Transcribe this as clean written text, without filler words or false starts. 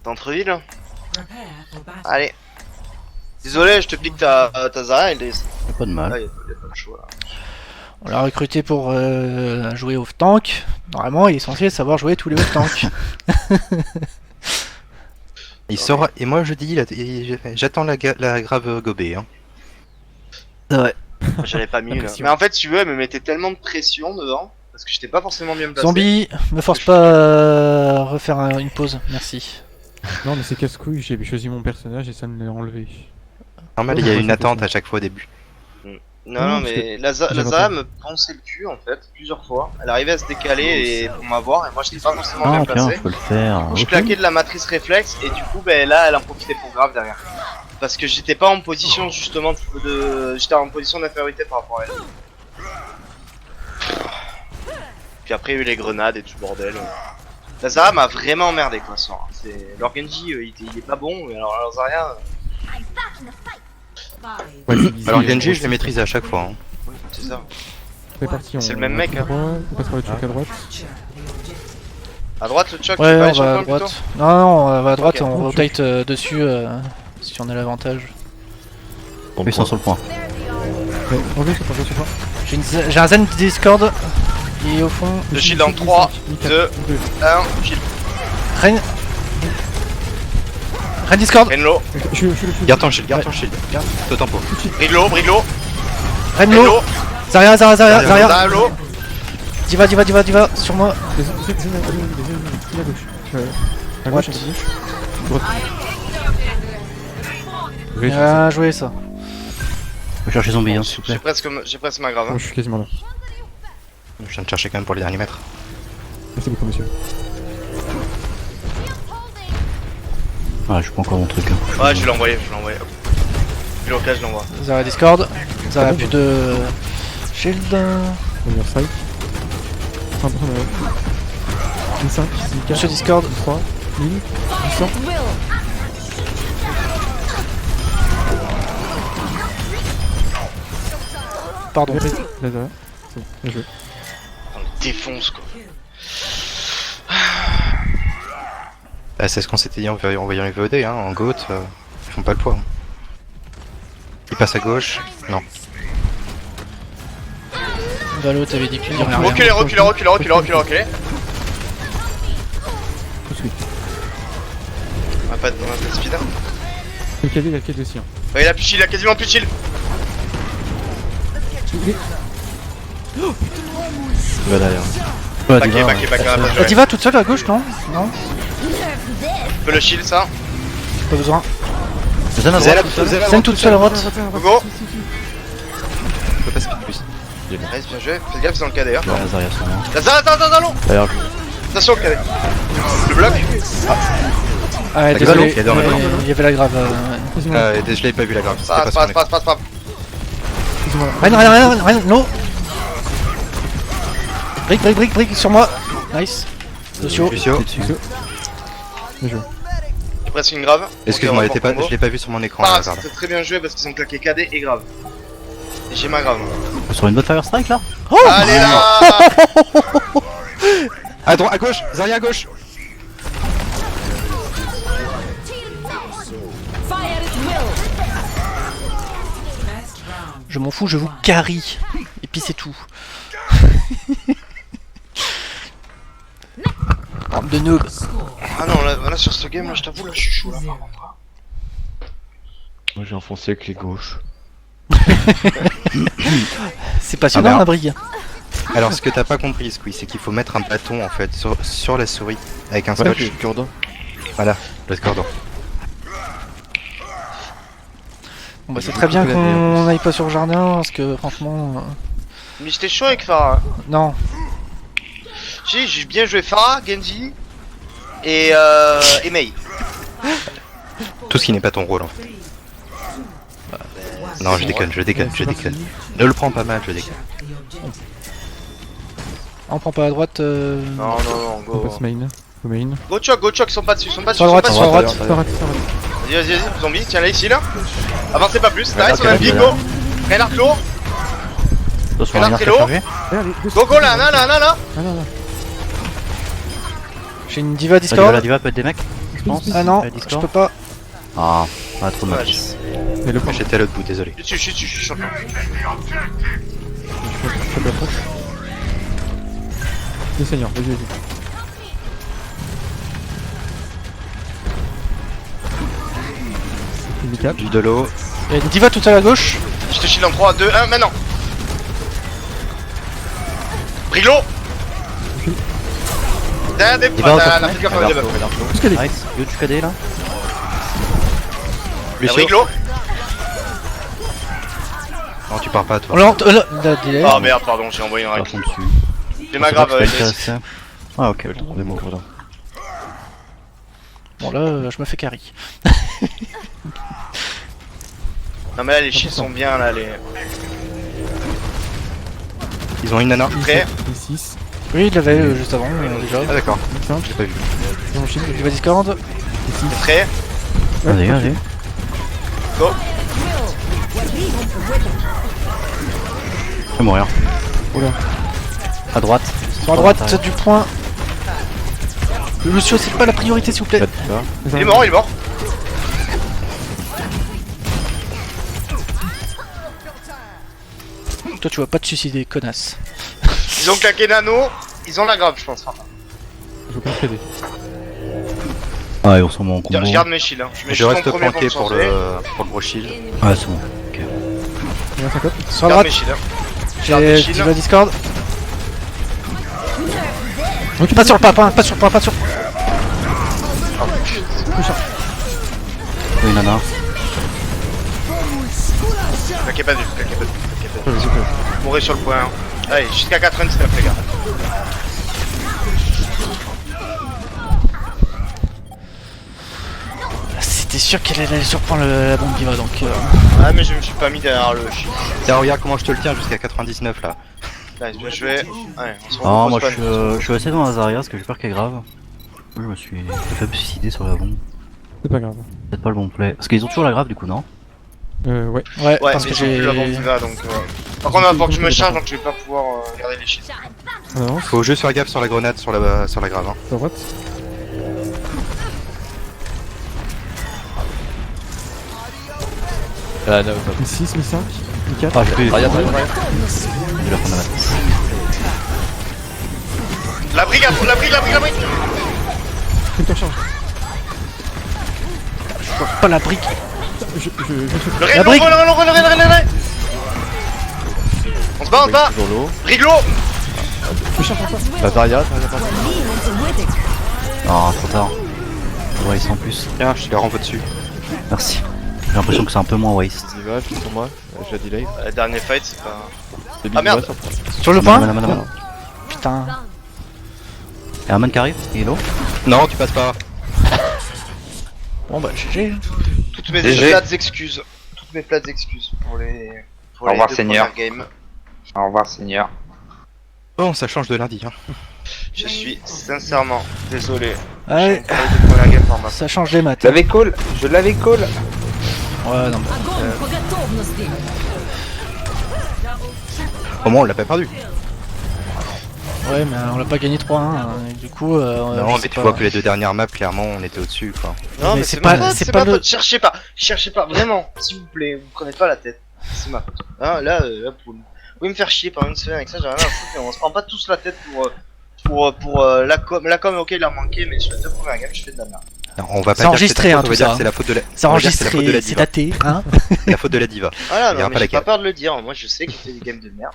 Centre-ville. Allez. Désolé, je te pique ta Zarya, il est... Y'a pas de mal. Ah, y a pas de choix là. On l'a recruté pour jouer off-tank. Normalement, il est censé savoir jouer tous les off-tanks. Il sort, et moi je dis, j'attends la grave gobée. Hein. C'est vrai. J'avais pas mis là. Mais en fait, si tu veux, elle me mettait tellement de pression devant. Parce que j'étais pas forcément bien placé. Zombie, me force pas à refaire une pause, merci. Non mais c'est casse-couille, j'ai choisi mon personnage et ça me l'a enlevé. Normal, il y a une attente à chaque fois au début. Non, mais la Zarya me ponçait le cul en fait, plusieurs fois. Elle arrivait à se décaler et pour m'avoir, et moi j'étais pas forcément bien Ah tiens, placé. faut le faire. Du coup, je claquais de la matrice réflexe et du coup, ben là, elle en profitait pour grave derrière. Parce que j'étais pas en position justement j'étais en position d'infériorité par rapport à elle. Puis après, il y a eu les grenades et tout le bordel. La Zarya m'a vraiment emmerdé quoi, ce soir. Leur Genji, il est pas bon, mais alors la Zarya. Ouais, Alors Genji, je l'ai maîtrisé à chaque fois. Hein. C'est ça. c'est parti, C'est le même mec, hein. On passe par le truc à droite. À droite, le Chuck, Ouais, tu vas on aller sur va le à point droite. plutôt. Non, on va à droite, Ok. on rotate dessus si on a l'avantage. Ils sont sur le point. Ouais, reviens sur toi, reviens sur toi. J'ai un Zen Discord qui est au fond. Le shield en 3, 2, 1, shield. Ren Discord. Renlo, Je Garde ton shield, Toi tempo. Briglo, Renlo. Zarya, Zarya, low. Diva, sur moi. à gauche. À What? gauche, droite. Bien joué ça. Faut chercher zombie, hein, s'il vous plaît. J'ai presque ma grave. Bon, je suis quasiment là. Je viens de chercher quand même pour les derniers mètres. Merci beaucoup monsieur. Ah, je suis pas encore mon truc. Hein. Ouais, je vais l'envoyer. Vu l'occasion, je l'envoie. Zarya Discord. Zarya plus de shield. Meilleur side. 100% meilleur. 5, 6, 4, Sur Discord. 3, 1000, 800. Pardon. Là, c'est bon, bien joué. On le défonce quoi. Bah, c'est ce qu'on s'était dit en voyant les VOD, hein. En GOAT, ils font pas le poids. Hein. Il passe à gauche. Non. Valo, t'avais dit qu'il y aurait rien. Reculez. Tout de suite. On a pas de speed. Le cadet, il a le cadet aussi. Hein. Ouais, il a plus de shield, il a quasiment plus de shield. Il va derrière. Ouais, Backé, Diva, backé, ouais. backé. Diva toute seule à gauche, non? Non, Peu le shield ça. pas besoin. Zen à droite. Zen toute seule à droite. Go. Je peux pas speed plus. Nice, bien joué. Fais gaffe, c'est dans le cas d'ailleurs. Ouais, Zarya sur moi. La Zarya, attends. D'ailleurs, Attention le cadet. Le bloc. Ah ouais, La désolé, grave, il y a dans la grave. il y avait la grave. Je l'avais pas vu la grave. C'était pas son écran. Passe. Rien, no. Brick, sur moi. Nice. Socio. Lucio, Bien joué. J'ai presque une grave. excuse-moi, Ok, on je l'ai pas vu sur mon écran. Ah, Hazard. c'est très bien joué parce qu'ils ont claqué KD et grave. Et j'ai ma grave. sur une bonne Fire Strike là. Allez là. À gauche, Zarya à gauche. Je m'en fous, je vous carry. Et puis c'est tout. Bande de noob. Ah non, là sur ce game, là je t'avoue, là je suis chaud là par contre. Moi j'ai enfoncé avec les gauches. C'est passionnant Ah, bah. la brigue. Alors ce que t'as pas compris, Squeeze, c'est qu'il faut mettre un bâton en fait sur la souris avec un Ouais, scotch. le cordon. Voilà, le cordon. Bon bah c'est très bien qu'on aille pas sur le jardin parce que franchement... Mais j'étais chaud avec Pharah. Non. J'ai bien joué Pharah, Genji et Mei. Tout ce qui n'est pas ton rôle en fait. Non, je déconne. Ne le prends pas mal, je déconne. On prend pas à droite. Non, On go. passe main. Go main. Go choc, ils sont pas dessus, Sur la droite, sur la droite. Vas-y, zombie, tiens là ici là. Avancez pas plus, Ouais, nice, on a un pic, go. Reinhardt lourd, Attention, Reinhardt Reinhardt est qui a lourd. chargé. Go là, là. Ah là là. J'ai une diva La Discord. Diva peut être des mecs. pense. Ah non, Avec je Discord. peux pas. Ah, trop de Ouais, match. Mais le Ah, j'étais à l'autre bout, désolé. Je suis champion. je peux pas. Les seigneurs, vas-y. Handicap. Du de l'eau. Il y a une diva tout à la gauche. Je te shield en 3, 2, 1, maintenant. Briglo. Derrière des Il va au la top, figure mec. comme des Regarde, buffs. Qu'est-ce qu'elle est Nice, yo du KD là. Lucio. Briglo. Non, tu pars pas, toi. On l'a delay. Oh merde, pardon, j'ai envoyé un À rack. fond dessus. J'ai ma grave. Ah ok, on est mort là. Bon là, je me fais carry. Non mais là les shields sont bien là les. Ils ont une nana. Prêt. Les 6. Oui, il l'avait juste avant, déjà. Ah, d'accord. Les 5. J'ai pas vu. Ils ont shield. Diva Discord. Les 6. Prêt. Vas-y, vas-y. Go. Je vais mourir. Oula. À droite. Sur la droite du point. Le Lucio, c'est pas la priorité s'il vous plaît. Il est mort, il est mort. Toi tu vas pas te suicider, connasse. Ils ont claqué nano. Ils ont la grave, je pense. Enfin, J'ai aucun crédit. Ah, ils sont mon combo. je garde mes shields. Hein. Je mets Je juste reste mon premier planqué pour pour me changer. le gros shield. Ah, c'est bon. Ok. Il y a un 50. Sur Je la garde mes droite, shields. Hein. Je garde mes j'ai shields. Diva Discord. Ok, Pas sur le pas sur le pas sur. Oui, nana. Claquez pas du tout, claquez pas du tout, claquez pas du tout. Vous mourrez sur le point. Hein. Allez, jusqu'à 99 les gars. C'était sûr qu'elle allait surprendre la bombe Diva donc. Ah mais je me suis pas mis derrière le shield. Tiens, regarde comment je te le tiens jusqu'à 99 là. Là, je vais. Ouais, on se Ah, repose moi pas. je suis resté dans Azaria parce que j'ai peur qu'elle est grave. Moi je me suis fait me suicider sur la bombe. C'est pas grave. Peut-être pas le bon play. Parce qu'ils ont toujours la grave du coup, non? Ouais. Ouais, Ouais, parce mais que j'ai j'ai. plus la bombe Diva donc. Par contre, il va falloir que je me charge donc je vais pas pouvoir garder les shields. On avance. Faut juste faire gaffe sur la grenade, sur la grave. Hein. À droite. Les 6, les 5. Les 4. Ah, j'ai pu. Regarde, Je vais la prendre à la tête. La brique, la brique, la brique, la brique. Fais une charge. Pas la brique. Je Le raid, La brique. le raid. On se bat, on se bat. Toujours l'eau. Briglo. fais charge en face. La Zarya, Ah, trop tard. Ouais, sans plus. Tiens, je te la renvoie dessus. Merci. J'ai l'impression que c'est un peu moins waste. Diva, je suis sur moi. J'ai la delay. Le dernier fight, c'est pas. C'est Ah, merde. Sur le point. Mana. Putain. Y'a un man qui arrive, il est low. Non, tu passes pas. Bon bah GG. Toutes mes GG. plates excuses. Toutes mes plates excuses pour les. Pour Au revoir, deux Seigneur. premières games. Au revoir, Seigneur. Bon, ça change de lundi. Hein. Je suis sincèrement désolé. Allez, Pour les deux premières games par ma. ça change les maths. Je l'avais call, je l'avais call. Ouais, non. Au moins, on l'a pas perdu. Ouais, mais on l'a pas gagné 3-1. Et du coup, Non, je mais sais tu pas. vois que les deux dernières maps, clairement, on était au-dessus, quoi. Non, Mais mais c'est c'est pas- ma faute, c'est c'est pas ma le- faute. Cherchez pas, vraiment, s'il vous plaît, vous prenez pas la tête. C'est ma faute. Hein, là, vous pouvez me faire chier pendant une semaine avec ça, j'ai rien à foutre, mais on se prend pas tous la tête pour la com, ok, il a manqué, mais sur les deux premières games, je fais de la merde. Non, on va pas C'est dire enregistré, que hein, on va tout dire ça. que c'est la faute de la. C'est on va dire que c'est la faute de enregistré, la c'est diva. daté, hein. C'est la faute de la diva. Voilà, Il y a non, un mais pas j'ai laquelle. pas peur de le dire, moi je sais qu'il fait des games de merde.